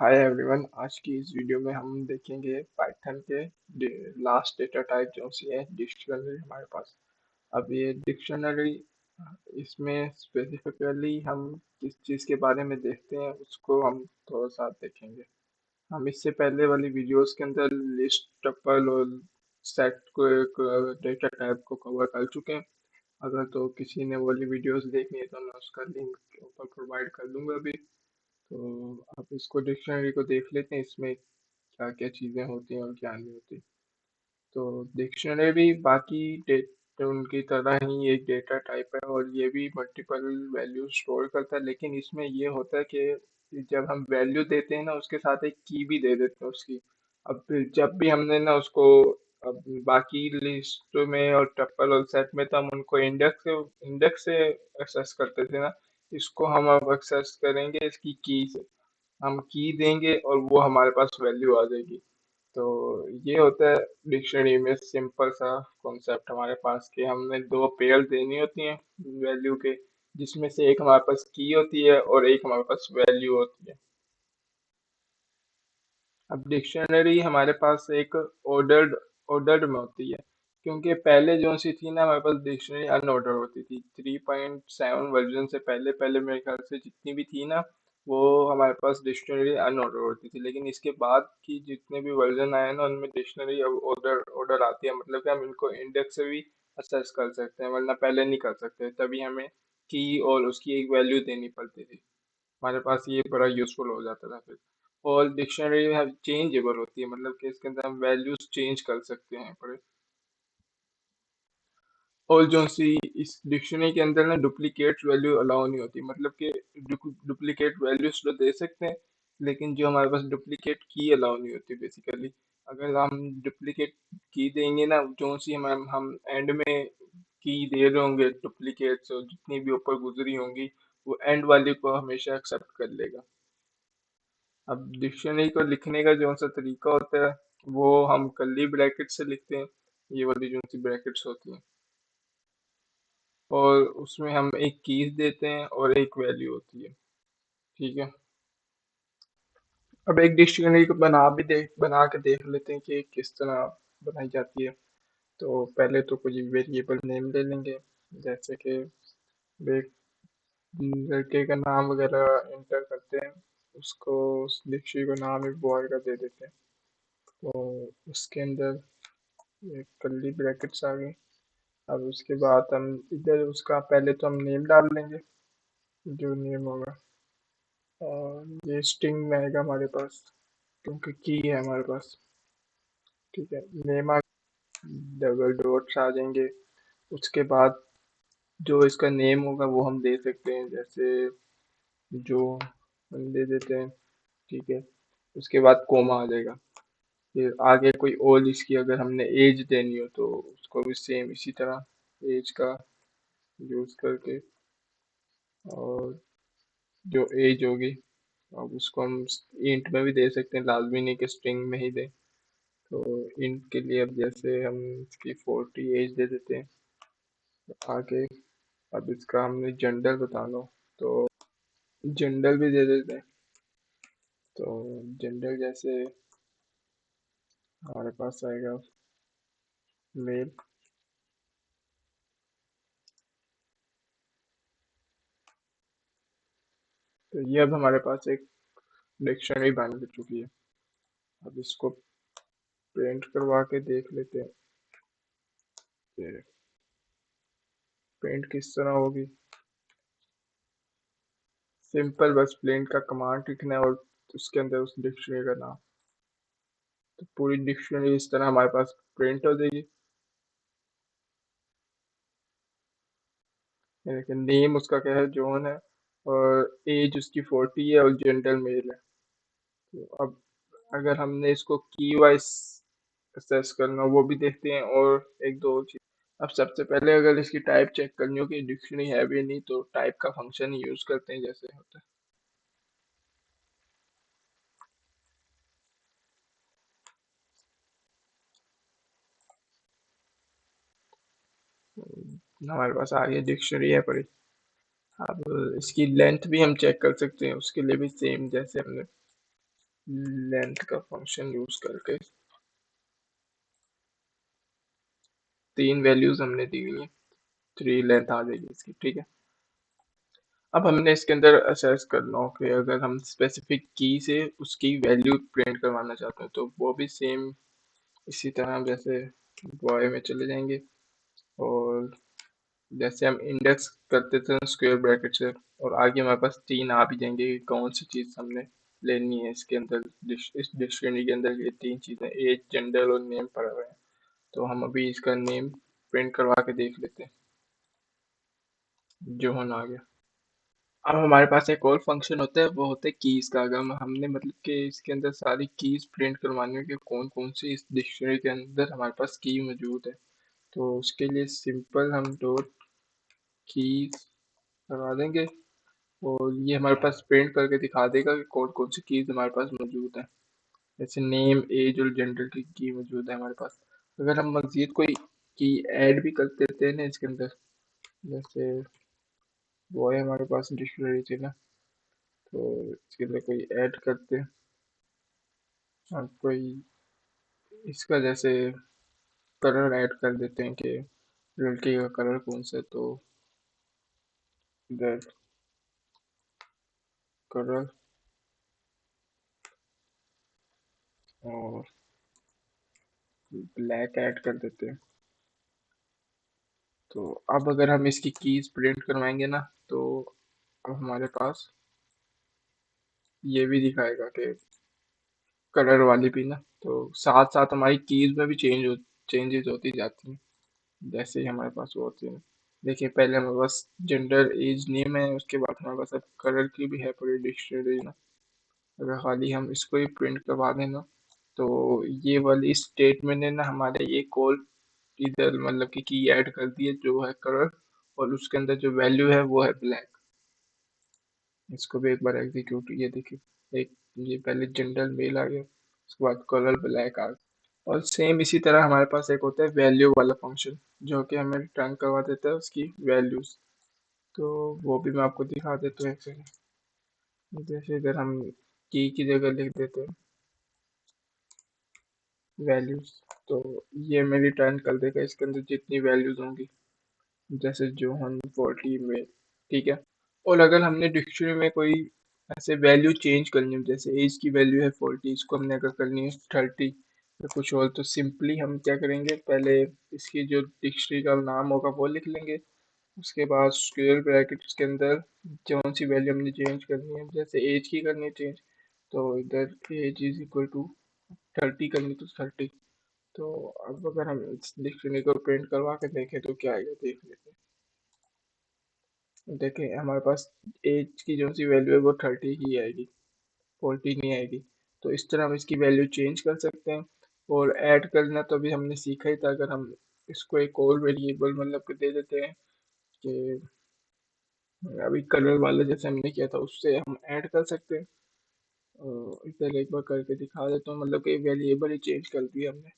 Hi everyone. आज की इस वीडियो में हम देखेंगे पाइथन के लास्ट डेटा टाइप जो सी है डिक्शनरी हमारे पास। अब ये डिक्शनरी, इसमें स्पेसिफिकली हम किस चीज़ के बारे में देखते हैं उसको हम थोड़ा सा देखेंगे। हम इससे पहले वाली वीडियोस के अंदर लिस्ट, टपल और सेट को एक डेटा टाइप को कवर कर चुके हैं। अगर तो किसी ने वो वाली वीडियोस देखनी है तो मैं उसका लिंक ऊपर प्रोवाइड कर दूंगा अभी। तो आप इसको डिक्शनरी को देख लेते हैं, इसमें क्या क्या चीज़ें होती हैं और क्या नहीं होती। तो डिक्शनरी बाकी तो उनकी तरह ही एक डेटा टाइप है और ये भी मल्टीपल वैल्यू स्टोर करता है, लेकिन इसमें ये होता है कि जब हम वैल्यू देते हैं ना उसके साथ एक की भी दे देते हैं उसकी। अब जब भी हमने ना उसको, अब बाकी लिस्ट में और टपल और सेट में तो हम उनको इंडेक्स से एक्सेस करते थे ना, इसको हम अब एक्सेस करेंगे इसकी की से। हम की देंगे और वो हमारे पास वैल्यू आ जाएगी। तो ये होता है डिक्शनरी में सिंपल सा कॉन्सेप्ट हमारे पास कि हमने दो पेयर देनी होती हैं वैल्यू के, जिसमें से एक हमारे पास की होती है और एक हमारे पास वैल्यू होती है। अब डिक्शनरी हमारे पास एक ऑर्डर्ड ऑर्डर्ड में होती है, क्योंकि पहले जो सी थी ना हमारे पास डिक्शनरी अनऑर्डर होती थी। 3.7 वर्जन से पहले पहले मेरे ख्याल से जितनी भी थी ना, वो हमारे पास डिक्शनरी अनऑर्डर होती थी। लेकिन इसके बाद की जितने भी वर्जन आए ना उनमें डिक्शनरी अब ऑर्डर ऑर्डर आती है, मतलब कि हम इनको इंडेक्स से भी असेस कर सकते हैं, वरना पहले नहीं कर सकते। तभी हमें की और उसकी एक वैल्यू देनी पड़ती थी। हमारे पास ये बड़ा यूजफुल हो जाता था फिर। और डिक्शनरी चेंजेबल होती है, मतलब कि इसके अंदर हम वैल्यूज चेंज कर सकते हैं पर। और जो सी इस डिक्शनरी के अंदर ना डुप्लीकेट वैल्यू अलाउ नहीं होती, मतलब कि डुप्लीकेट वैल्यूज तो दे सकते हैं, लेकिन जो हमारे पास डुप्लीकेट की अलाउ नहीं होती बेसिकली। अगर हम डुप्लीकेट की देंगे ना, जो सी हम एंड में की दे रहे होंगे डुप्लीकेट्स और जितनी भी ऊपर गुजरी होंगी, वो एंड वाली को हमेशा एक्सेप्ट कर लेगा। अब डिक्शनरी को लिखने का जो सा तरीका होता है वो हम कर्ली ब्रैकेट से लिखते हैं, ये वाली जो सी ब्रैकेट्स होती हैं। और उसमें हम एक कीज देते हैं और एक वैल्यू होती है। ठीक है। अब एक डिक्शनरी को बना के देख लेते हैं कि किस तरह बनाई जाती है। तो पहले तो कुछ वेरिएबल नेम ले लेंगे, जैसे कि एक लड़के का नाम वगैरह इंटर करते हैं, उसको उस डिक्शनरी को नाम एक बॉय का दे देते हैं। तो उसके अंदर एक कर्ली ब्रैकेट्स आ गई। अब उसके बाद हम इधर उसका पहले तो हम नेम डाल लेंगे, जो नेम होगा। और ये स्ट्रिंग में आएगा हमारे पास, क्योंकि की है हमारे पास। ठीक है, नेम आ, डबल डॉट्स आ जाएंगे। उसके बाद जो इसका नेम होगा वो हम दे सकते हैं, जैसे जो हम दे देते हैं। ठीक है। उसके बाद कोमा आ जाएगा। फिर आगे कोई और इसकी अगर हमने एज देनी हो तो उसको भी सेम इसी तरह एज का यूज करके, और जो एज होगी अब उसको हम इंट में भी दे सकते हैं, लाजमी नहीं कि स्ट्रिंग में ही दें। तो इंट के लिए अब जैसे हम इसकी 40 एज दे देते हैं। आगे अब इसका हमने जेंडर बताना हो तो जेंडर भी दे देते हैं। तो जेंडर जैसे हमारे पास आएगा मेल। तो ये अब हमारे पास एक डिक्शनरी बन चुकी है। अब इसको प्रिंट करवा के देख लेते हैं कि प्रिंट किस तरह होगी। सिंपल, बस प्रिंट का कमांड लिखना है और उसके अंदर उस डिक्शनरी का नाम। तो पूरी डिक्शनरी इस तरह हमारे पास प्रिंट हो जाएगी। लेकिन नेम उसका क्या है, जॉन है, और एज उसकी 40 है और जेंडर मेल है। तो अब अगर हमने इसको की वाइज असेस करना वो भी देखते हैं, और एक दो चीज। अब सबसे पहले अगर इसकी टाइप चेक करनी हो कि डिक्शनरी है भी नहीं, तो टाइप का फंक्शन ही यूज करते हैं जैसे होता है। हमारे पास आगे डिक्शनरी है पड़ी। अब इसकी लेंथ भी हम चेक कर सकते हैं, उसके लिए भी सेम जैसे हमने लेंथ का फंक्शन यूज करके 3 वैल्यूज हमने दी हुई है, 3 लेंथ आ जाएगी इसकी, ठीक है। अब हमने इसके अंदर असेस करना हो कि अगर हम स्पेसिफिक की से उसकी वैल्यू प्रिंट करवाना चाहते हैं तो वो भी सेम इसी तरह हम जैसे बॉय में चले जाएंगे और जैसे हम इंडेक्स करते थे स्क्वायर ब्रैकेट से, और आगे हमारे पास 3 आ भी जाएंगे कि कौन सी चीज़ हमने लेनी है इसके अंदर। इस डिक्शनरी के अंदर ये 3 चीज़ें एज जेंडर और नेम पड़ा हुआ है, तो हम अभी इसका नेम प्रिंट करवा के देख लेते हैं। जोहन आ गया। अब हमारे पास एक और फंक्शन होता है, वो होता है कीज का। अगर हमने मतलब कि इसके अंदर सारी कीज प्रिंट करवानी है कि कौन कौन सी इस डिक्शनरी के अंदर हमारे पास की मौजूद है, तो उसके लिए सिंपल हम डॉट कीज लगा देंगे और ये हमारे पास प्रिंट करके दिखा देगा कि कौन कौन सी कीज हमारे पास मौजूद है। जैसे नेम एज और जेंडर की मौजूद है हमारे पास। अगर हम मजीद कोई की ऐड भी कर देते हैं ना इसके अंदर, जैसे बॉय हमारे पास डिक्शनरी थी ना, तो इसके अंदर कोई ऐड करते हैं और कोई इसका जैसे कलर ऐड कर देते हैं कि लड़के का कलर कौन सा है, तो इधर कलर और ब्लैक ऐड कर देते हैं। तो अब अगर हम इसकी कीज प्रिंट करवाएंगे ना, तो अब हमारे पास ये भी दिखाएगा कि कलर वाली भी ना, तो साथ साथ हमारी कीज में भी चेंजेस होती जाती हैं जैसे ही हमारे पास वो होती है। देखिए पहले हमारे पास जेंडर एज नेम है, उसके बाद हमारे पास अब कलर की भी है पूरी डिक्शनरी ना। अगर खाली हम इसको ही प्रिंट करवा दें ना, तो ये वाली स्टेटमेंट है ना हमारे ये कोड इधर मतलब कि की ऐड कर दिए जो है कलर, और उसके अंदर जो वैल्यू है वो है ब्लैक। इसको भी एक बार एग्जीक्यूट, ये देखिए एक ये पहले जेंडर मेल आ गया, उसके बाद कलर ब्लैक आ गया। और सेम इसी तरह हमारे पास एक होता है वैल्यू वाला फंक्शन जो कि हमें रिटर्न करवा देता है उसकी वैल्यूज। तो वो भी मैं आपको दिखा देता हूँ एक सेकंड। जैसे इधर हम की जगह लिख देते हैं वैल्यूज, तो ये हमें रिटर्न कर देगा इसके अंदर जितनी वैल्यूज होंगी, जैसे जोहन 40 में, ठीक है। और अगर हमने डिक्शनरी में कोई ऐसे वैल्यू चेंज करनी हो, जैसे एज की वैल्यू है 40, इसको हमने अगर करनी है 30 या कुछ और, तो सिंपली हम क्या करेंगे, पहले इसकी जो डिक्शनरी का नाम होगा वो लिख लेंगे। उसके बाद स्क्वायर ब्रैकेट्स के अंदर कौन सी वैल्यू हमने चेंज करनी है, जैसे एज की करनी है चेंज, तो इधर एज इज इक्वल टू 30 करनी तो 30। तो अब अगर हम इस डिक्शनरी को प्रिंट करवा के देखें तो क्या आएगा देख लेते हैं। देखें हमारे पास एज की जो सी वैल्यू है वो 30 ही आएगी, 40 नहीं आएगी। तो इस तरह हम इसकी वैल्यू चेंज कर सकते हैं। और ऐड करना तो अभी हमने सीखा ही था, अगर हम इसको एक और वेरिएबल मतलब कि दे देते हैं कि अभी कलर वाला जैसे हमने किया था उससे हम ऐड कर सकते हैं। इधर एक बार करके दिखा देता हूँ, मतलब कि वेरिएबल ही चेंज कर दिया हमने,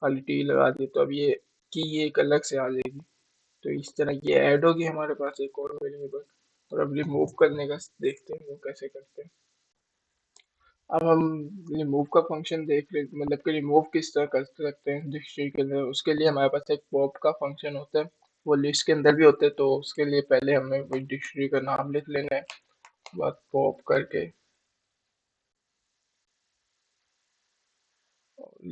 खाली टी लगा दी तो अब ये की ये एक अलग से आ जाएगी। तो इस तरह ये ऐड होगी हमारे पास एक और वेरिएबल। और अब रिमूव करने का देखते हैं वो कैसे करते हैं। अब हम रिमूव का फंक्शन देख ले, मतलब कि रिमूव किस तरह कर सकते हैं डिक्शनरी के अंदर। उसके लिए हमारे पास एक पॉप का फंक्शन होता है, वो लिस्ट के अंदर भी होते हैं। तो उसके लिए पहले हमें वही डिक्शनरी का नाम लिख लेना है, उसके बाद पॉप करके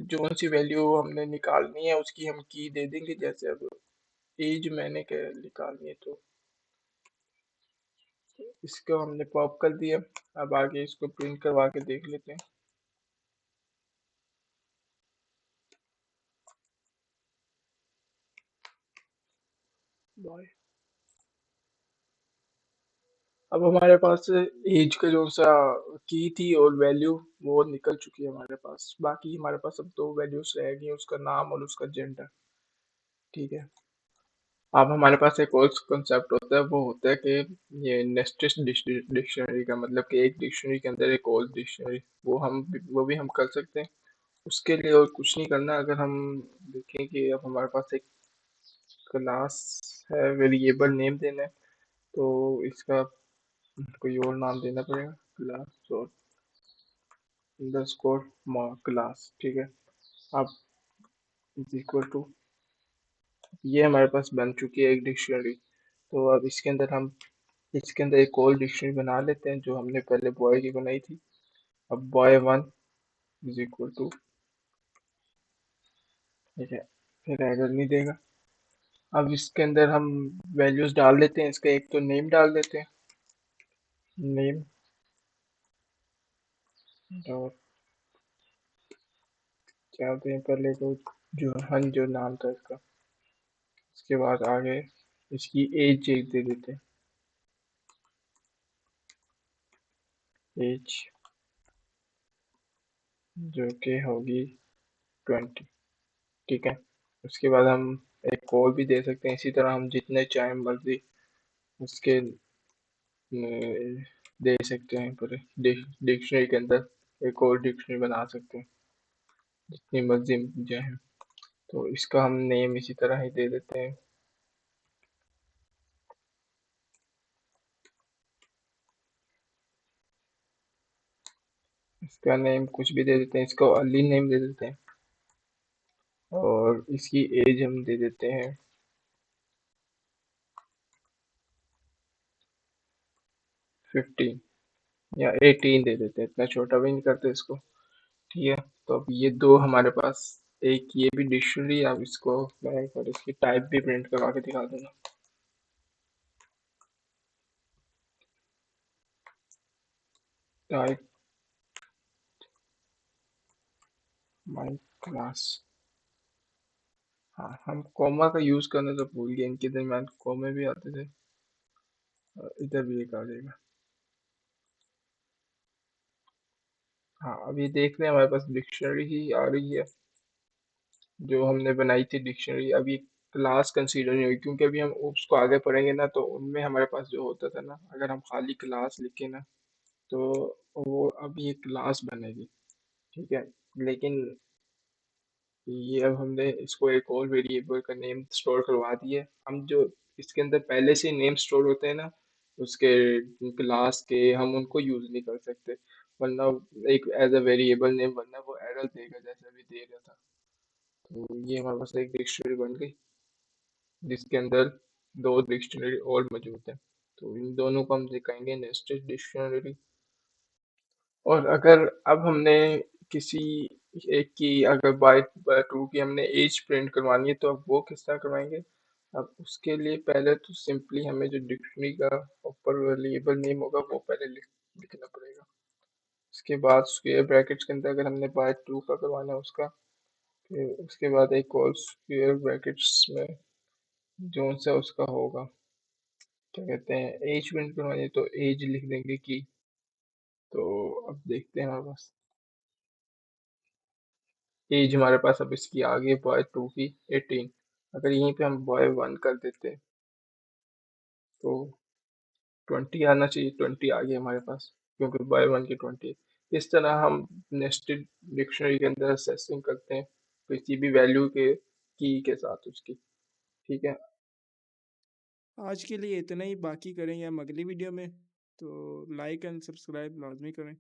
जो सी वैल्यू हमने निकालनी है उसकी हम की दे देंगे। जैसे अब एज मैंने क्या निकालनी है, तो इसको हमने पॉप कर दिया। अब आगे इसको प्रिंट करवा के देख लेते हैं। अब हमारे पास एज का जो सा की थी और वैल्यू वो निकल चुकी है हमारे पास। बाकी हमारे पास अब दो वैल्यूज रह गई, उसका नाम और उसका जेंडर, ठीक है। अब हमारे पास एक और कंसेप्ट होता है, वो होता है कि ये नेस्टेड डिक्शनरी का मतलब कि एक डिक्शनरी के अंदर एक और डिक्शनरी, वो भी हम कर सकते हैं। उसके लिए और कुछ नहीं करना। अगर हम देखें कि अब हमारे पास एक क्लास है, वेरिएबल नेम देना है, तो इसका कोई और नाम देना पड़ेगा, क्लास और अंडरस्कोर क्लास, ठीक है। अब इज इक्वल टू, ये हमारे पास बन चुकी है एक डिक्शनरी। तो अब इसके अंदर एक और डिक्शनरी बना लेते हैं जो हमने पहले बॉय की बनाई थी। अब boy1 इज इक्वल टू, ठीक है, फिर एरर नहीं देगा। अब इसके अंदर हम वैल्यूज डाल देते हैं, इसका एक तो नेम डाल देते हैं, नेम डॉट, क्या होते हैं पहले तो जो नाम था इसका, इसके बाद आगे इसकी एज एक दे देते हैं, एज जो कि होगी 20, ठीक है। उसके बाद हम एक और भी दे सकते हैं, इसी तरह हम जितने चाहे मर्जी उसके दे सकते हैं पूरे डिक्शनरी के अंदर एक और डिक्शनरी बना सकते हैं जितनी मर्जी चाहे। तो इसका हम नेम इसी तरह ही दे देते हैं, इसका नेम कुछ भी दे देते हैं, इसको अली नेम दे देते हैं। और इसकी एज हम दे देते हैं 15 या 18 दे देते हैं, इतना छोटा भी नहीं करते इसको, ठीक है। तो अब ये दो हमारे पास, एक ये भी डिक्शनरी, अब इसको मैं एक बार इसकी टाइप भी प्रिंट करवा के दिखा दूंगा। टाइप माई क्लास, हाँ हम कॉमा का यूज करना तो भूल गए, इनके दरम्यान कॉमे भी आते थे, इधर भी एक आ जाएगा। हाँ अब ये देख रहे हैं हमारे पास डिक्शनरी ही आ रही है जो हमने बनाई थी डिक्शनरी। अब ये क्लास कंसीडर नहीं हुई क्योंकि अभी हम उसको आगे पढ़ेंगे ना, तो उनमें हमारे पास जो होता था ना, अगर हम खाली क्लास लिखे ना तो वो अब ये क्लास बनेगी, ठीक है। लेकिन ये अब हमने इसको एक और वेरिएबल का नेम स्टोर करवा दिया, हम जो इसके अंदर पहले से नेम स्टोर होते हैं ना उसके क्लास के, हम उनको यूज नहीं कर सकते, वरना एक एज अ वेरिएबल नेम, वरना वो एरर देगा जैसे अभी दे रहा था। तो ये हमारे पास एक डिक्शनरी बन गई जिसके अंदर दो डिक्शनरी और मौजूद है, तो इन दोनों को हम दिखाएंगे नेस्टेड डिक्शनरी। और अगर अब हमने किसी एक की, अगर बाय टू की हमने एज प्रिंट करवानी है तो अब वो किस तरह करवाएंगे। अब उसके लिए पहले तो सिंपली हमें जो डिक्शनरी का ऊपर वेरिएबल नेम होगा वो पहले लिखना पड़ेगा। उसके बाद स्क्वायर ब्रैकेट्स के अंदर अगर हमने बाय टू का करवाना है उसका, फिर उसके बाद एक और स्क्वायर ब्रैकेट्स में जो सा उसका होगा, क्या कहते हैं, एज प्रिंट करवानी है तो एज लिख देंगे की। तो अब देखते हैं हमारे पास एज, हमारे पास अब इसकी आ गई बॉय टू की 18। अगर यहीं पे हम बॉय वन कर देते तो 20 आना चाहिए, 20 आ गया हमारे पास क्योंकि बॉय वन की 20। इस तरह हम नेस्टेड डिक्शनरी के अंदर असेसिंग करते हैं किसी भी वैल्यू के की के साथ उसकी, ठीक है। आज के लिए इतना ही, बाकी करेंगे हम अगली वीडियो में। तो लाइक एंड सब्सक्राइब लाजमी करें।